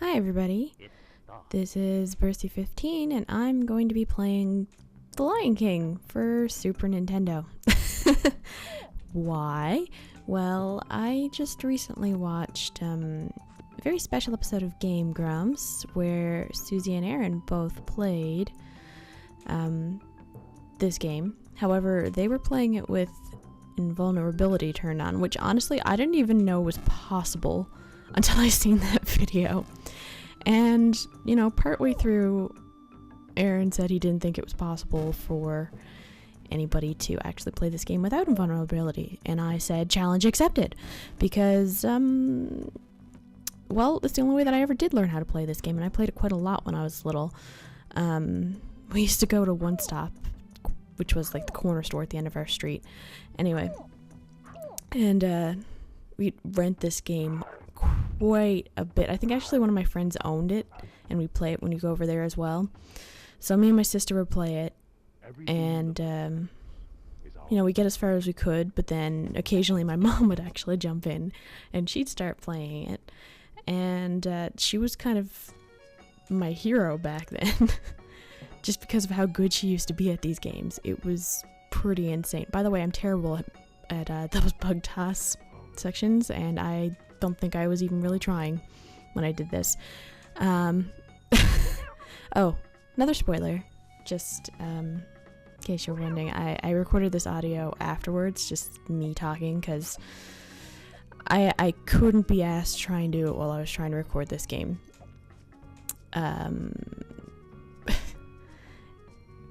Hi everybody, this is Bursty15 and I'm going to be playing The Lion King for Super Nintendo. Why? Well, I just recently watched a very special episode of Game Grumps where Suzy and Aaron both played this game. However, they were playing it with invulnerability turned on, which honestly I didn't even know was possible until I seen that video. And, you know, partway through, Aaron said he didn't think it was possible for anybody to actually play this game without invulnerability. And I said, challenge accepted. Because, well, it's the only way that I ever did learn how to play this game. And I played it quite a lot when I was little. We used to go to One Stop, which was like the corner store at the end of our street. Anyway. And, we'd rent this game quite a bit. I think actually one of my friends owned it, and we play it when we go over there as well. So me and my sister would play it, and you know, we get as far as we could, but then occasionally my mom would actually jump in and she'd start playing it, and she was kind of my hero back then. Just because of how good she used to be at these games. It was pretty insane. By the way, I'm terrible at those bug toss sections, and I don't think I was even really trying when I did this. Oh, another spoiler, just in case you're wondering, I recorded this audio afterwards, just me talking, because I couldn't be asked to try and do it while I was trying to record this game.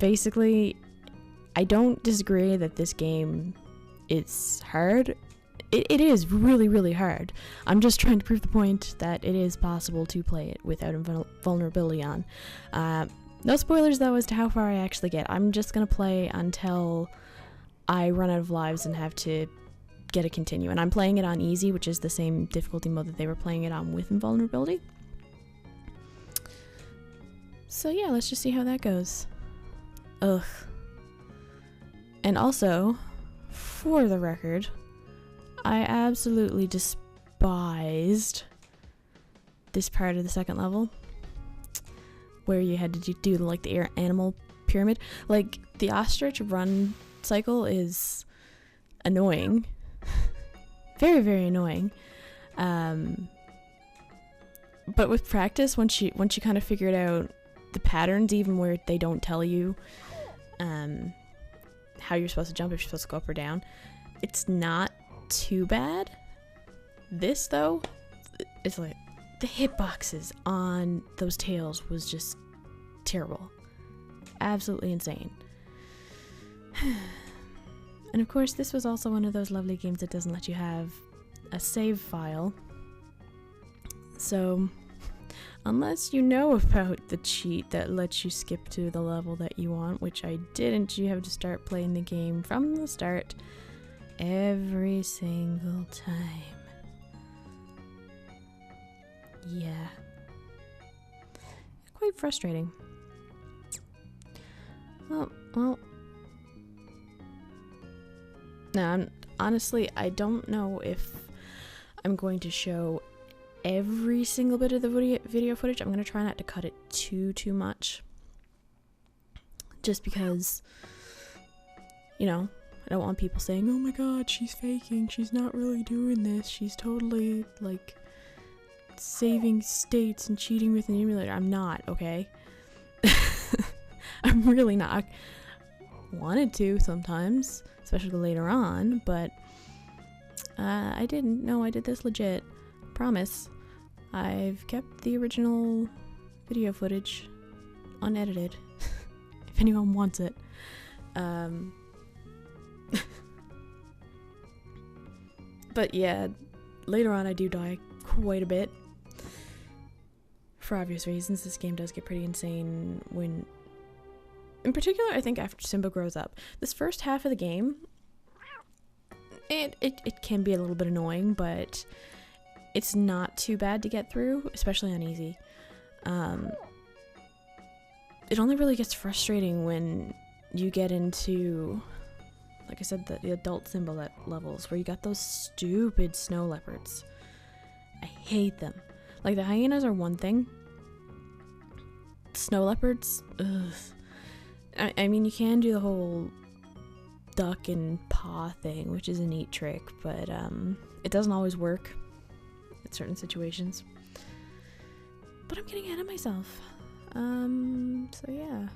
Basically, I don't disagree that this game is hard. It is really, really hard. I'm just trying to prove the point that it is possible to play it without vulnerability on. No spoilers, though, as to how far I actually get. I'm just going to play until I run out of lives and have to get a continue. And I'm playing it on easy, which is the same difficulty mode that they were playing it on with invulnerability. So yeah, let's just see how that goes. Ugh. And also, for the record, I absolutely despised this part of the second level where you had to do like the animal pyramid. Like, the ostrich run cycle is annoying. Very, very annoying. But with practice, once you kind of figured out the patterns, even where they don't tell you how you're supposed to jump, if you're supposed to go up or down, it's not too bad. This, though, it's like the hitboxes on those tails was just terrible. Absolutely insane. And of course, this was also one of those lovely games that doesn't let you have a save file. So, unless you know about the cheat that lets you skip to the level that you want, which I didn't, you have to start playing the game from the start every single time. Yeah. Quite frustrating. Well. Now, honestly, I don't know if I'm going to show every single bit of the video footage. I'm going to try not to cut it too much. Just because, you know, I don't want people saying, oh my god, she's faking, she's not really doing this, she's totally, like, saving states and cheating with an emulator. I'm not, okay? I'm really not. I wanted to sometimes, especially later on, but I didn't. No, I did this legit. Promise. I've kept the original video footage unedited, if anyone wants it. But yeah, later on I do die quite a bit. For obvious reasons, this game does get pretty insane when... In particular, I think after Simba grows up. This first half of the game, it can be a little bit annoying, but it's not too bad to get through, especially on easy. It only really gets frustrating when you get into, like I said, the adult Simba levels, where you got those stupid snow leopards. I hate them. Like, the hyenas are one thing. Snow leopards, ugh. I mean, you can do the whole duck and paw thing, which is a neat trick, but it doesn't always work in certain situations. But I'm getting ahead of myself. So yeah.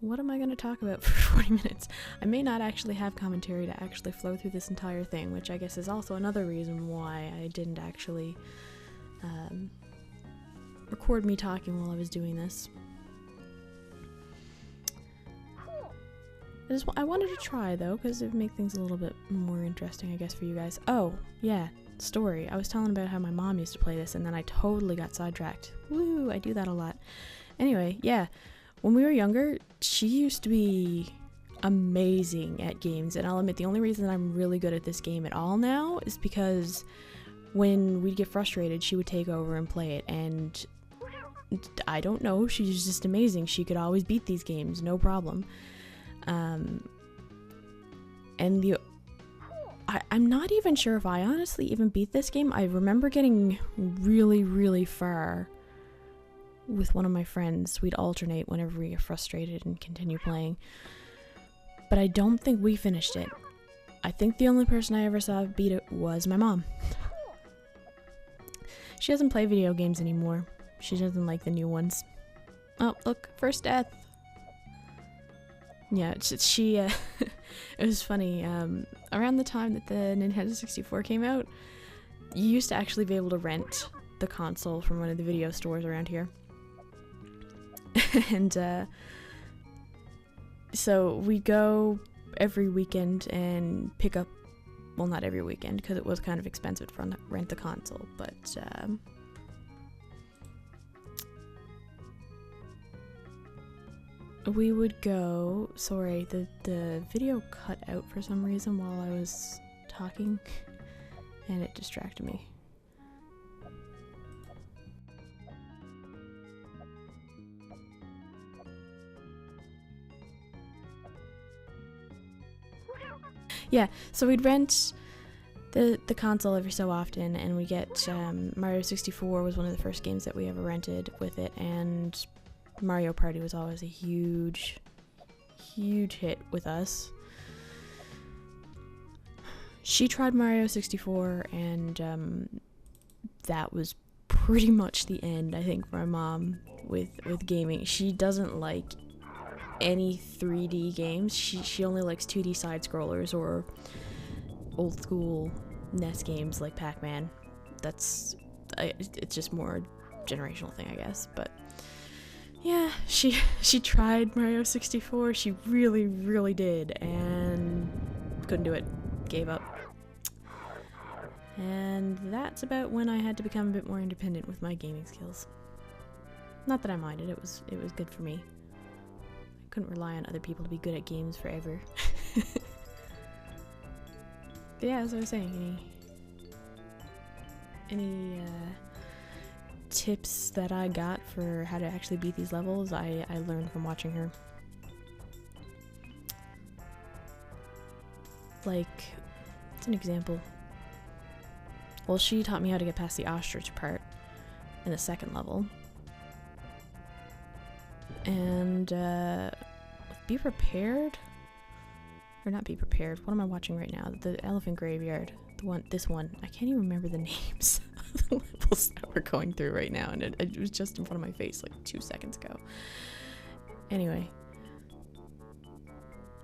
What am I going to talk about for 40 minutes? I may not actually have commentary to actually flow through this entire thing, which I guess is also another reason why I didn't actually record me talking while I was doing this. I wanted to try, though, because it would make things a little bit more interesting, I guess, for you guys. Oh, yeah, story. I was telling about how my mom used to play this, and then I totally got sidetracked. Woo, I do that a lot. Anyway, yeah, when we were younger, she used to be amazing at games, and I'll admit the only reason I'm really good at this game at all now is because when we'd get frustrated, she would take over and play it, and I don't know, she's just amazing. She could always beat these games, no problem. And I'm not even sure if I honestly even beat this game. I remember getting really, really far with one of my friends. We'd alternate whenever we get frustrated and continue playing. But I don't think we finished it. I think the only person I ever saw beat it was my mom. She doesn't play video games anymore. She doesn't like the new ones. Oh, look, first death. Yeah, she it was funny, around the time that the Nintendo 64 came out, you used to actually be able to rent the console from one of the video stores around here. And, so we go every weekend and pick up, well, not every weekend, because it was kind of expensive to rent the console, but, we would go, sorry, the video cut out for some reason while I was talking, and it distracted me. Yeah, so we'd rent the console every so often, and we get Mario 64 was one of the first games that we ever rented with it, and Mario Party was always a huge hit with us. She tried Mario 64, and that was pretty much the end, I think, for my mom with gaming. She doesn't like any 3D games. She only likes 2D side scrollers or old school NES games like Pac-Man. It's just more a generational thing, I guess, but yeah, she tried Mario 64. She really, really did, and couldn't do it. Gave up. And that's about when I had to become a bit more independent with my gaming skills. Not that I minded, it was good for me. I couldn't rely on other people to be good at games forever. But yeah, as I was saying, any tips that I got for how to actually beat these levels, I learned from watching her. Like, it's an example. Well, she taught me how to get past the ostrich part in the second level. And be prepared, or not be prepared. What am I watching right now? The Elephant Graveyard. This one. I can't even remember the names of the levels that we're going through right now, and it was just in front of my face like 2 seconds ago. Anyway.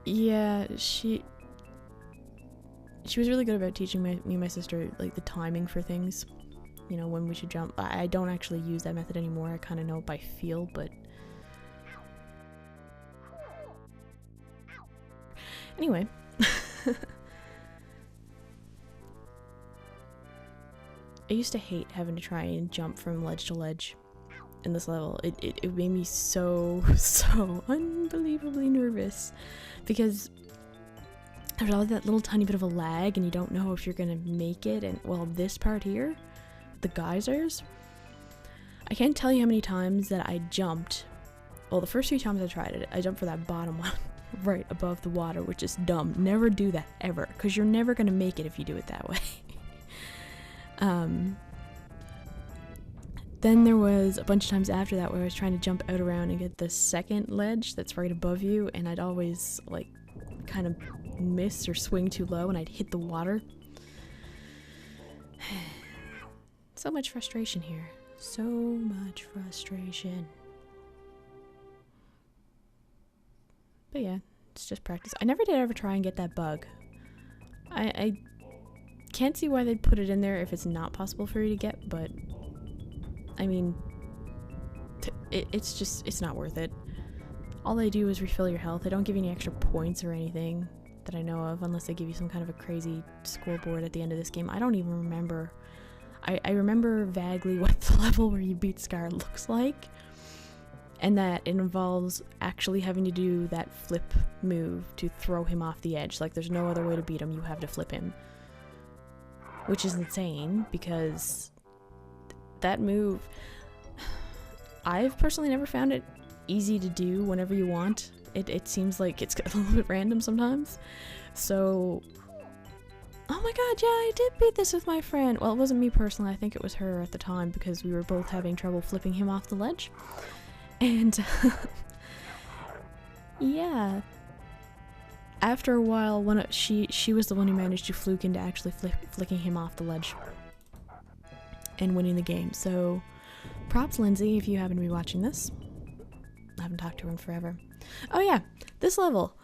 Yeah, she was really good about teaching me and my sister, like, the timing for things. You know, when we should jump. I don't actually use that method anymore. I kind of know it by feel, but anyway. I used to hate having to try and jump from ledge to ledge in this level. It made me so unbelievably nervous, because there's all that little tiny bit of a lag and you don't know if you're gonna make it. And well, this part here, the geysers, I can't tell you how many times that I jumped. Well, the first few times I tried it, I jumped for that bottom one. right above the water, which is dumb. Never do that, ever, because you're never going to make it if you do it that way. Then there was a bunch of times after that where I was trying to jump out around and get the second ledge that's right above you, and I'd always, like, kind of miss or swing too low, and I'd hit the water. So much frustration here. So much frustration. But yeah, it's just practice. I never did ever try and get that bug. I can't see why they'd put it in there if it's not possible for you to get, but I mean, it's not worth it. All they do is refill your health. They don't give you any extra points or anything that I know of, unless they give you some kind of a crazy scoreboard at the end of this game. I don't even remember. I remember vaguely what the level where you beat Scar looks like, and that it involves actually having to do that flip move to throw him off the edge. Like, there's no other way to beat him. You have to flip him. Which is insane, because that move, I've personally never found it easy to do whenever you want. It seems like it's a little bit random sometimes. So, oh my god, yeah, I did beat this with my friend. Well, it wasn't me personally, I think it was her at the time, because we were both having trouble flipping him off the ledge. And yeah, after a while, she was the one who managed to fluke into actually flicking him off the ledge and winning the game. So props, Lindsay, if you happen to be watching this. I haven't talked to her in forever. Oh yeah, this level.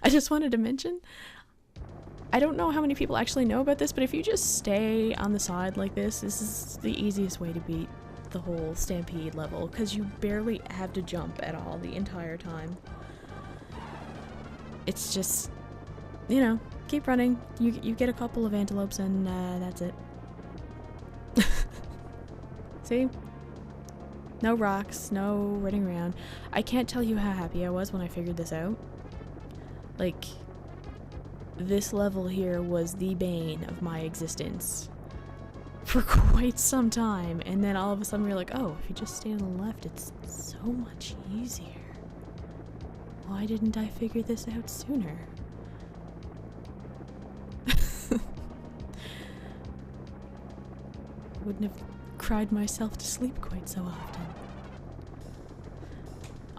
I just wanted to mention, I don't know how many people actually know about this, but if you just stay on the side like this is the easiest way to beat the whole Stampede level, because you barely have to jump at all the entire time. It's just, you know, keep running. You get a couple of antelopes and that's it. See? No rocks, no running around. I can't tell you how happy I was when I figured this out. Like, this level here was the bane of my existence for quite some time, and then all of a sudden we're like, oh, if you just stay on the left, it's so much easier. Why didn't I figure this out sooner? Wouldn't have cried myself to sleep quite so often.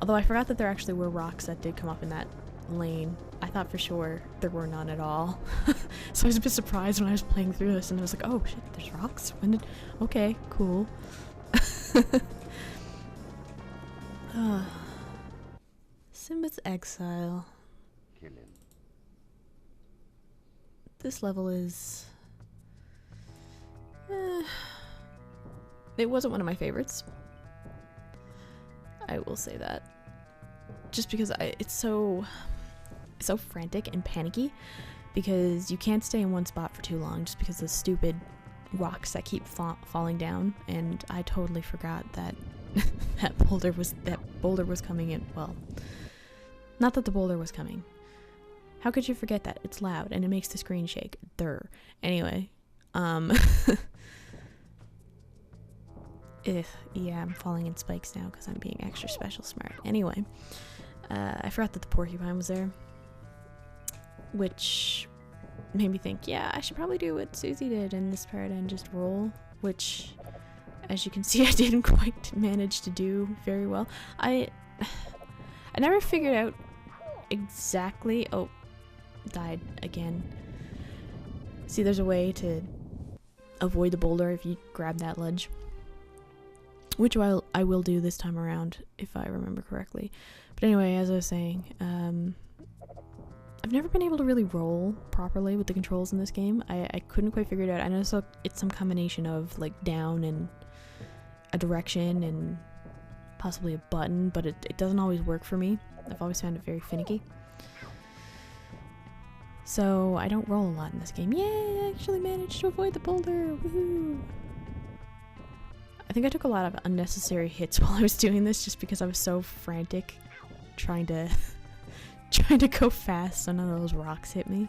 Although I forgot that there actually were rocks that did come up in that lane. I thought for sure there were none at all. So I was a bit surprised when I was playing through this and I was like, oh shit, there's rocks? Okay, cool. Simba's Exile. Kill him. This level is... it wasn't one of my favorites. I will say that. Just because it's so frantic and panicky, because you can't stay in one spot for too long just because of the stupid rocks that keep falling down, and I totally forgot that that boulder was coming in. Well, not that the boulder was coming. How could you forget that? It's loud and it makes the screen shake. Anyway, yeah, I'm falling in spikes now because I'm being extra special smart. Anyway, I forgot that the porcupine was there, which made me think, yeah, I should probably do what Suzy did in this part and just roll, which, as you can see, I didn't quite manage to do very well. I never figured out exactly... Oh, died again. See, there's a way to avoid the boulder if you grab that ledge, which I will do this time around if I remember correctly. But anyway, as I was saying, I've never been able to really roll properly with the controls in this game. I couldn't quite figure it out. I know it's some combination of like down and a direction and possibly a button, but it doesn't always work for me. I've always found it very finicky. So I don't roll a lot in this game. Yay, I actually managed to avoid the boulder. Woohoo! I think I took a lot of unnecessary hits while I was doing this just because I was so frantic trying to go fast so none of those rocks hit me.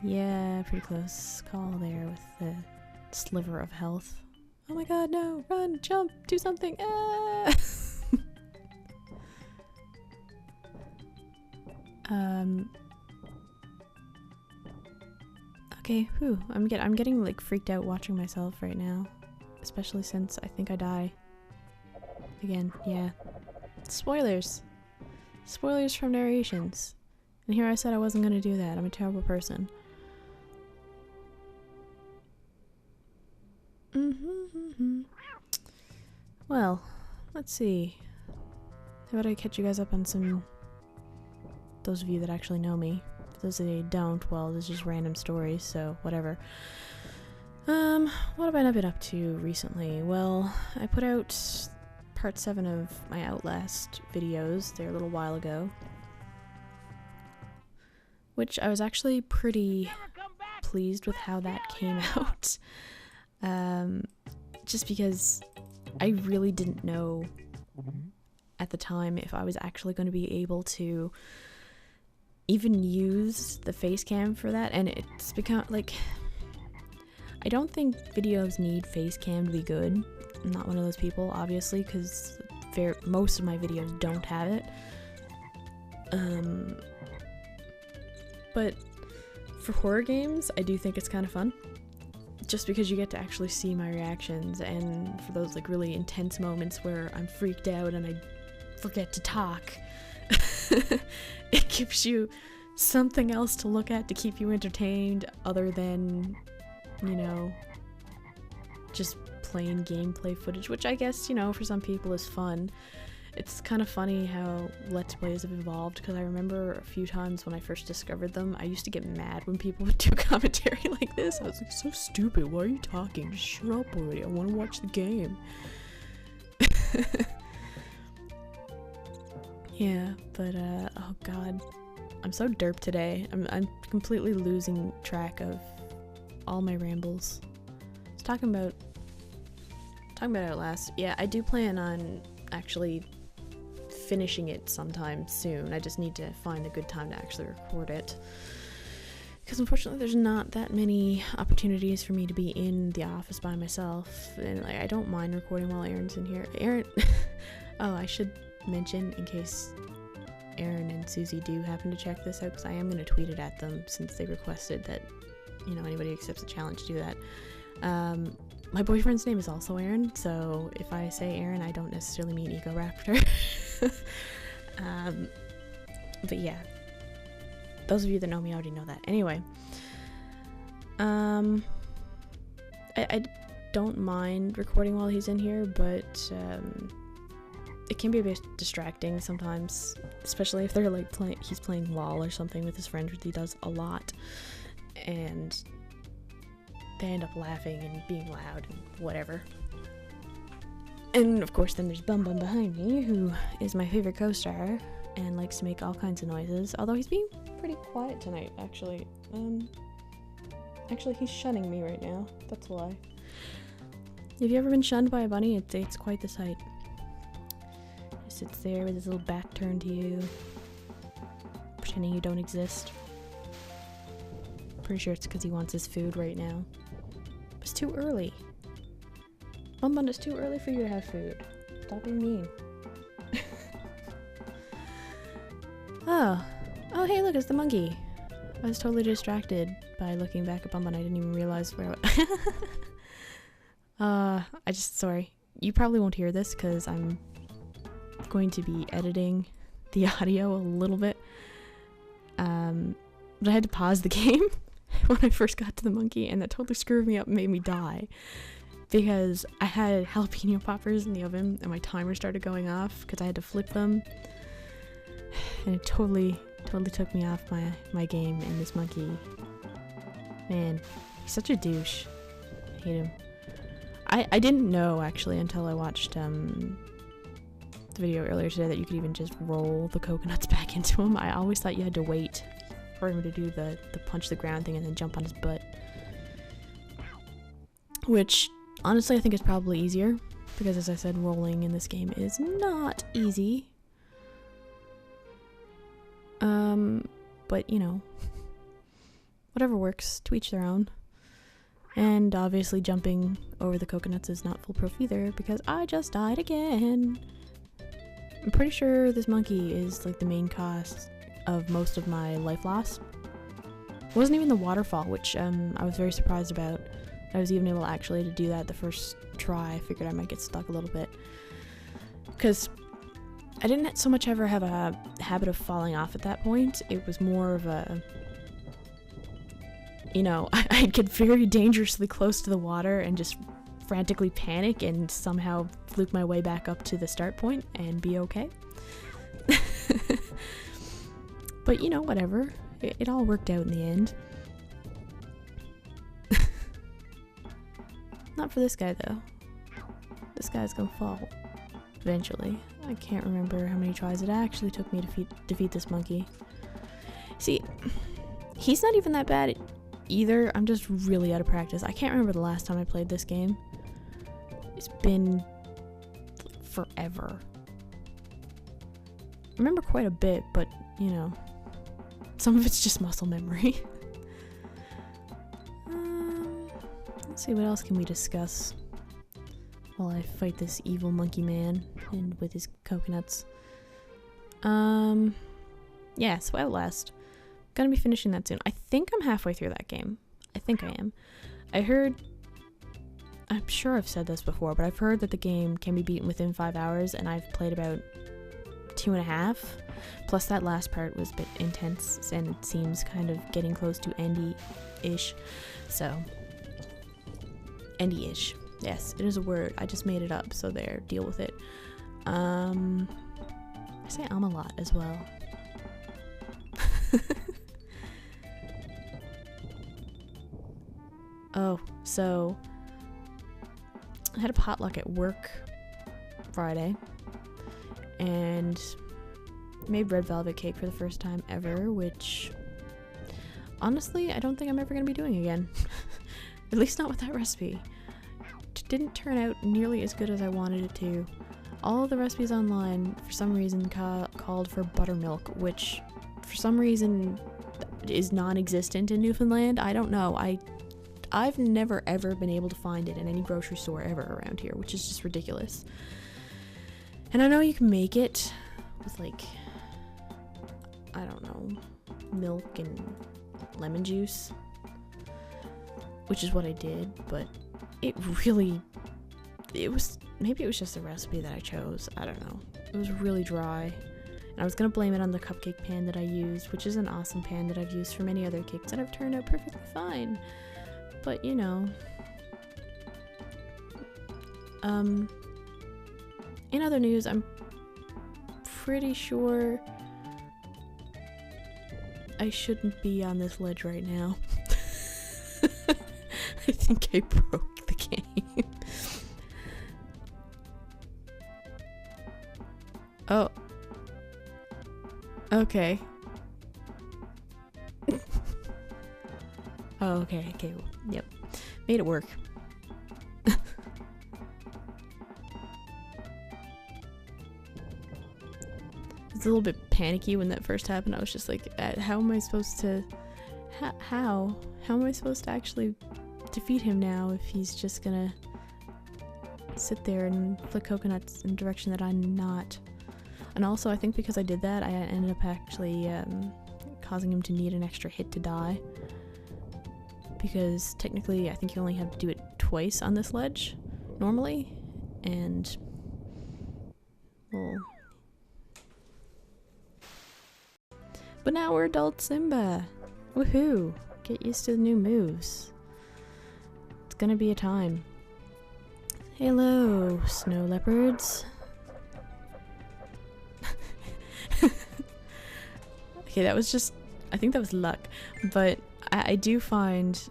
Yeah, pretty close call there with the sliver of health. Oh my god, no! Run, jump, do something! Ah! Okay, whew, I'm getting like freaked out watching myself right now. Especially since I think I die. Again, yeah. Spoilers! Spoilers from narrations. And here I said I wasn't gonna do that. I'm a terrible person. Well, let's see. How about I catch you guys up on some... those of you that actually know me. For those of you who don't, well, there's just random stories, so whatever. What have I been up to recently? Well, I put out part 7 of my Outlast videos there a little while ago. Which I was actually pretty pleased with how that came out. Just because I really didn't know at the time if I was actually going to be able to even use the face cam for that, and it's become like, I don't think videos need face cam to be good. I'm not one of those people, obviously, because most of my videos don't have it. But for horror games, I do think it's kind of fun. Just because you get to actually see my reactions, and for those like really intense moments where I'm freaked out and I forget to talk, it gives you something else to look at to keep you entertained other than, you know, just plain gameplay footage, which I guess, you know, for some people is fun. It's kind of funny how Let's Plays have evolved, because I remember a few times when I first discovered them, I used to get mad when people would do commentary like this. I was like, so stupid, why are you talking? Just shut up already, I want to watch the game. Yeah, but oh god, I'm so derp today. I'm completely losing track of all my rambles. I was talking about Outlast. Yeah, I do plan on actually finishing it sometime soon. I just need to find a good time to actually record it. Because unfortunately there's not that many opportunities for me to be in the office by myself. And like, I don't mind recording while Aaron's in here. Aaron... oh, I should mention, in case Aaron and Suzy do happen to check this out, because I am going to tweet it at them since they requested that, you know, anybody accepts a challenge to do that. My boyfriend's name is also Aaron, so if I say Aaron, I don't necessarily mean Egoraptor. But yeah, those of you that know me already know that. Anyway, I don't mind recording while he's in here, but it can be a bit distracting sometimes, especially if they're like he's playing LOL or something with his friends, which he does a lot, and they end up laughing and being loud and whatever. And of course then there's Bum Bum behind me, who is my favorite co-star and likes to make all kinds of noises, although he's being pretty quiet tonight, actually. Actually he's shunning me right now, that's why. Have you ever been shunned by a bunny? It's quite the sight. He sits there with his little back turned to you, pretending you don't exist. Pretty sure it's because he wants his food right now. It's too early. Bum Bum, it's too early for you to have food. Stop being mean. Oh, hey, look, it's the monkey. I was totally distracted by looking back at Bum Bum. I didn't even realize where sorry. You probably won't hear this because I'm going to be editing the audio a little bit. But I had to pause the game when I first got to the monkey, and that totally screwed me up and made me die. Because I had jalapeno poppers in the oven and my timer started going off because I had to flip them. And it totally took me off my game, and this monkey, man, he's such a douche. I hate him. I didn't know actually until I watched the video earlier today that you could even just roll the coconuts back into him. I always thought you had to wait for him to do the punch the ground thing and then jump on his butt. Which, honestly, I think is probably easier, because as I said, rolling in this game is not easy. But, you know, whatever works, to each their own. And obviously jumping over the coconuts is not foolproof either, because I just died again. I'm pretty sure this monkey is like the main cause of most of my life loss. It wasn't even the waterfall, which I was very surprised about. I was even able actually to do that the first try. I figured I might get stuck a little bit. Because I didn't so much ever have a habit of falling off at that point. It was more of a, you know, I'd get very dangerously close to the water and just frantically panic and somehow fluke my way back up to the start point and be okay. But you know, whatever. It all worked out in the end. Not for this guy though. This guy's gonna fall eventually. I can't remember how many tries it actually took me to defeat this monkey. See, he's not even that bad either. I'm just really out of practice. I can't remember the last time I played this game. It's been forever. I remember quite a bit, but you know, some of it's just muscle memory. Let's see, what else can we discuss while I fight this evil monkey man and with his coconuts. Yeah, so Outlast. Gonna be finishing that soon. I think I'm halfway through that game. I think I am. I'm sure I've said this before, but I've heard that the game can be beaten within 5 hours, and I've played about 2.5. Plus that last part was a bit intense, and it seems kind of getting close to endy-ish. So, endy-ish. Yes, it is a word. I just made it up, so there, deal with it. I say a lot as well. Oh, so I had a potluck at work Friday and made red velvet cake for the first time ever, which honestly I don't think I'm ever going to be doing again. At least not with that recipe. It didn't turn out nearly as good as I wanted it to. All of the recipes online for some reason called for buttermilk, which for some reason is non-existent in Newfoundland. I don't know. I've never ever been able to find it in any grocery store ever around here, which is just ridiculous. And I know you can make it with, like, I don't know, milk and lemon juice, which is what I did, but maybe it was just the recipe that I chose. I don't know. It was really dry. And I was gonna blame it on the cupcake pan that I used, which is an awesome pan that I've used for many other cakes that have turned out perfectly fine. But, you know, in other news, I'm pretty sure I shouldn't be on this ledge right now. I think I broke the game. Oh. Okay. Oh, okay, yep. Made it work. It's a little bit panicky when that first happened. I was just like, how am I supposed to... How am I supposed to actually defeat him now if he's just gonna sit there and flick coconuts in a direction that I'm not? And also, I think because I did that, I ended up actually causing him to need an extra hit to die. Because technically, I think you only have to do it twice on this ledge, normally, and, well... But now we're adult Simba! Woohoo! Get used to the new moves. It's gonna be a time. Hello, snow leopards. Okay, that was just... I think that was luck, but I do find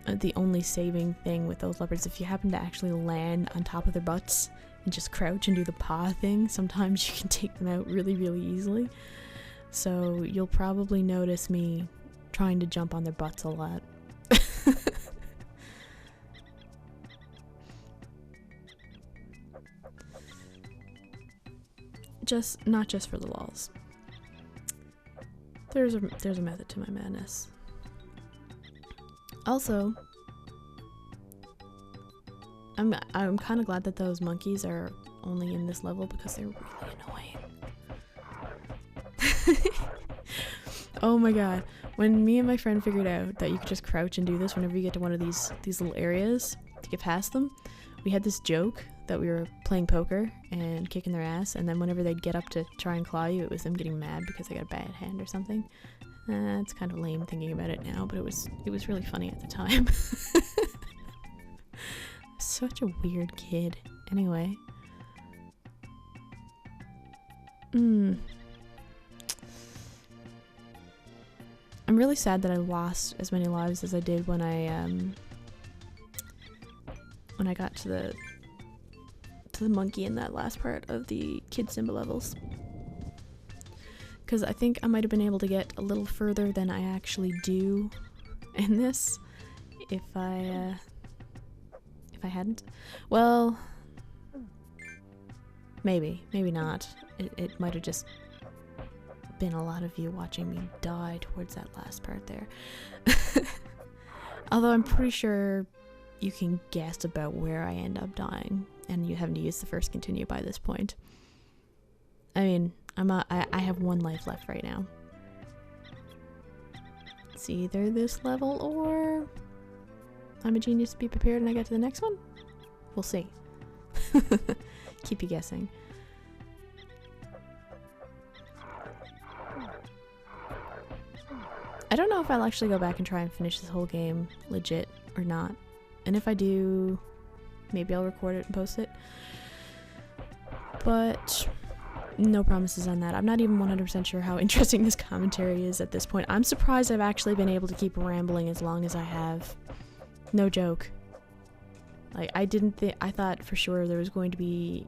the only saving thing with those leopards, if you happen to actually land on top of their butts and just crouch and do the paw thing, sometimes you can take them out really, really easily. So you'll probably notice me trying to jump on their butts a lot. Not just for the lulz. There's a method to my madness. Also, I'm kind of glad that those monkeys are only in this level because they're really annoying. Oh my god. When me and my friend figured out that you could just crouch and do this whenever you get to one of these little areas to get past them, we had this joke that we were playing poker and kicking their ass, and then whenever they'd get up to try and claw you, it was them getting mad because they got a bad hand or something. It's kind of lame thinking about it now, but it was really funny at the time. Such a weird kid. Anyway. I'm really sad that I lost as many lives as I did when I got to the monkey in that last part of the Kid Simba levels. Because I think I might have been able to get a little further than I actually do in this if I hadn't. Well, maybe not. It might have just been a lot of you watching me die towards that last part there. Although I'm pretty sure you can guess about where I end up dying, and you haven't used the first continue by this point. I mean, I have 1 life left right now. It's either this level or I'm a genius to be prepared and I get to the next one. We'll see. Keep you guessing. I don't know if I'll actually go back and try and finish this whole game legit or not. And if I do, maybe I'll record it and post it. But no promises on that. I'm not even 100% sure how interesting this commentary is at this point. I'm surprised I've actually been able to keep rambling as long as I have. No joke. Like, I thought for sure there was going to be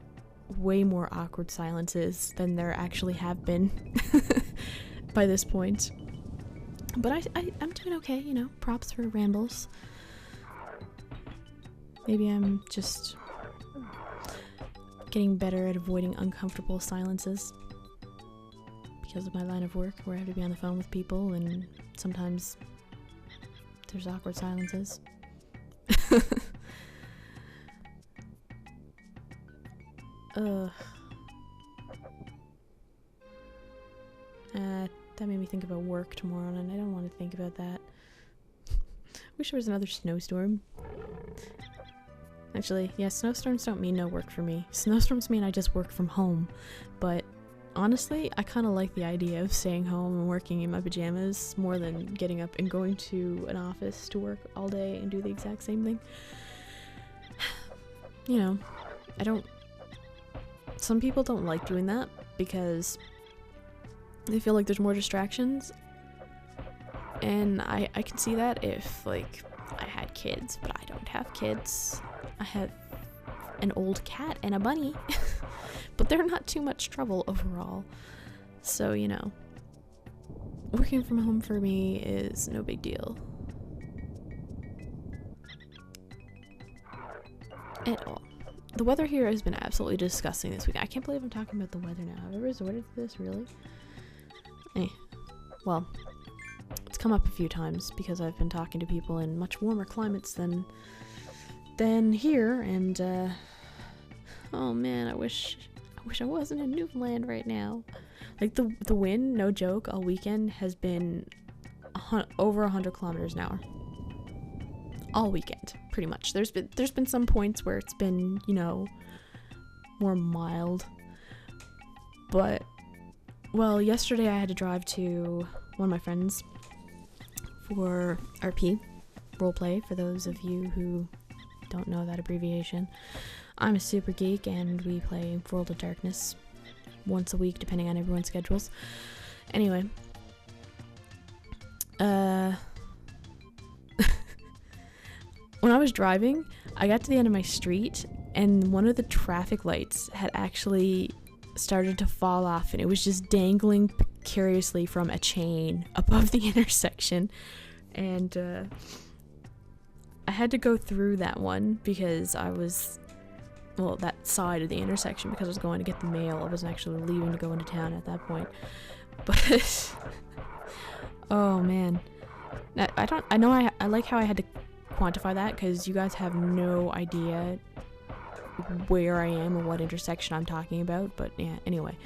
way more awkward silences than there actually have been by this point. But I'm doing okay, you know, props for rambles. Maybe I'm just getting better at avoiding uncomfortable silences because of my line of work where I have to be on the phone with people and sometimes there's awkward silences. That made me think about work tomorrow, and I don't want to think about that. Wish there was another snowstorm. Actually, yeah, snowstorms don't mean no work for me. Snowstorms mean I just work from home. But honestly, I kind of like the idea of staying home and working in my pajamas more than getting up and going to an office to work all day and do the exact same thing. You know, some people don't like doing that because they feel like there's more distractions, and I can see that if, like, I had kids, but I don't have kids. I have an old cat and a bunny, but they're not too much trouble overall. So, you know, working from home for me is no big deal. At all. The weather here has been absolutely disgusting this week. I can't believe I'm talking about the weather now. Have I resorted to this, really? Well, it's come up a few times because I've been talking to people in much warmer climates than here, and oh man, I wish I wasn't in Newfoundland right now. Like, the wind, no joke, all weekend has been over 100 kilometers an hour. All weekend, pretty much. There's been some points where it's been, you know, more mild, but well, yesterday I had to drive to one of my friends for RP, roleplay, for those of you who don't know that abbreviation. I'm a super geek and we play World of Darkness once a week depending on everyone's schedules. Anyway, when I was driving, I got to the end of my street and one of the traffic lights had actually started to fall off, and it was just dangling precariously from a chain above the intersection, and I had to go through that one because I was, well, that side of the intersection, because I was going to get the mail. I wasn't actually leaving to go into town at that point, but oh man, I like how I had to quantify that because you guys have no idea where I am or what intersection I'm talking about, but yeah, anyway,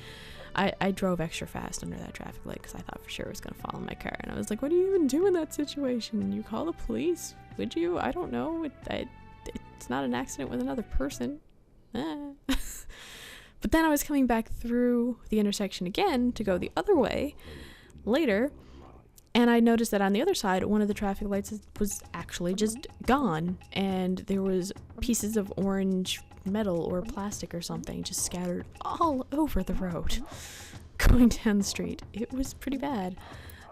I drove extra fast under that traffic light because I thought for sure it was going to fall in my car. And I was like, what do you even do in that situation? You call the police? Would you? I don't know. It's not an accident with another person. But then I was coming back through the intersection again to go the other way later, and I noticed that on the other side, one of the traffic lights was actually just gone, and there was pieces of orange metal or plastic or something just scattered all over the road going down the street. It was pretty bad.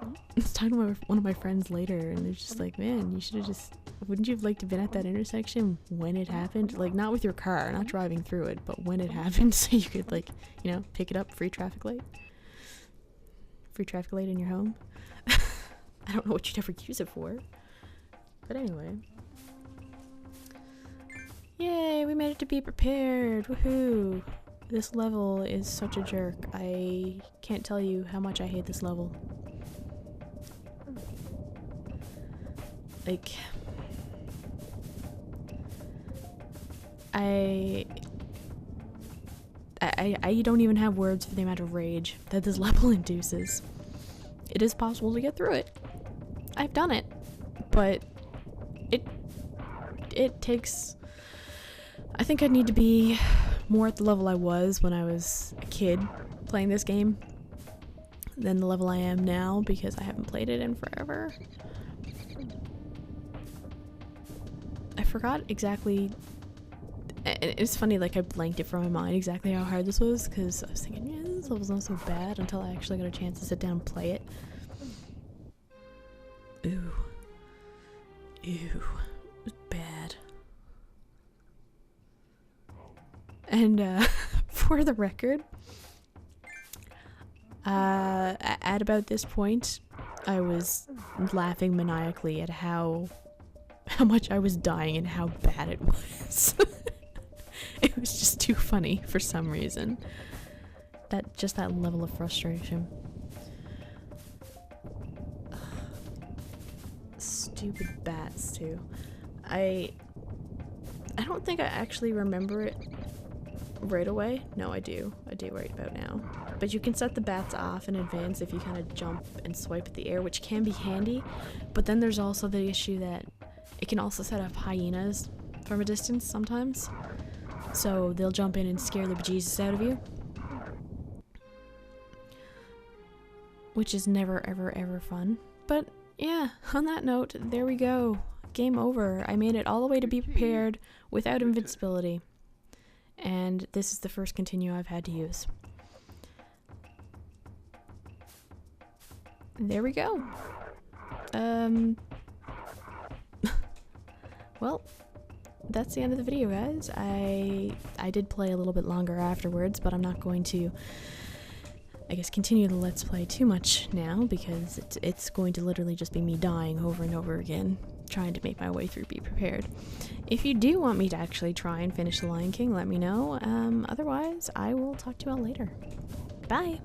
I was talking to one of my friends later, and they're just like, man, you should have just, wouldn't you have liked to have been at that intersection when it happened? Like, not with your car, not driving through it, but when it happened, so you could, like, you know, pick it up. Free traffic light in your home. I don't know what you'd ever use it for, but anyway. Yay, we made it to be prepared. Woohoo! This level is such a jerk. I can't tell you how much I hate this level. Like, I don't even have words for the amount of rage that this level induces. It is possible to get through it. I've done it, but it takes, I think I'd need to be more at the level I was when I was a kid playing this game than the level I am now, because I haven't played it in forever. I forgot exactly. It's funny, like, I blanked it from my mind exactly how hard this was, because I was thinking, yeah, this level's not so bad, until I actually got a chance to sit down and play it. Ooh. Ew. It was bad. And, for the record, at about this point, I was laughing maniacally at how much I was dying and how bad it was. It was just too funny for some reason. Just that level of frustration. Stupid bats too. I don't think I actually remember it right away. No, I do right about now. But you can set the bats off in advance if you kind of jump and swipe at the air, which can be handy. But then there's also the issue that it can also set up hyenas from a distance sometimes. So they'll jump in and scare the bejesus out of you. Which is never, ever, ever fun. But yeah, on that note, there we go. Game over. I made it all the way to be prepared without invincibility. And this is the first continue I've had to use. There we go. Well, that's the end of the video, guys. I did play a little bit longer afterwards, but I'm not going to, I guess, continue the Let's Play too much now, because it's going to literally just be me dying over and over again, trying to make my way through Be Prepared. If you do want me to actually try and finish The Lion King, let me know. Otherwise, I will talk to you all later. Bye!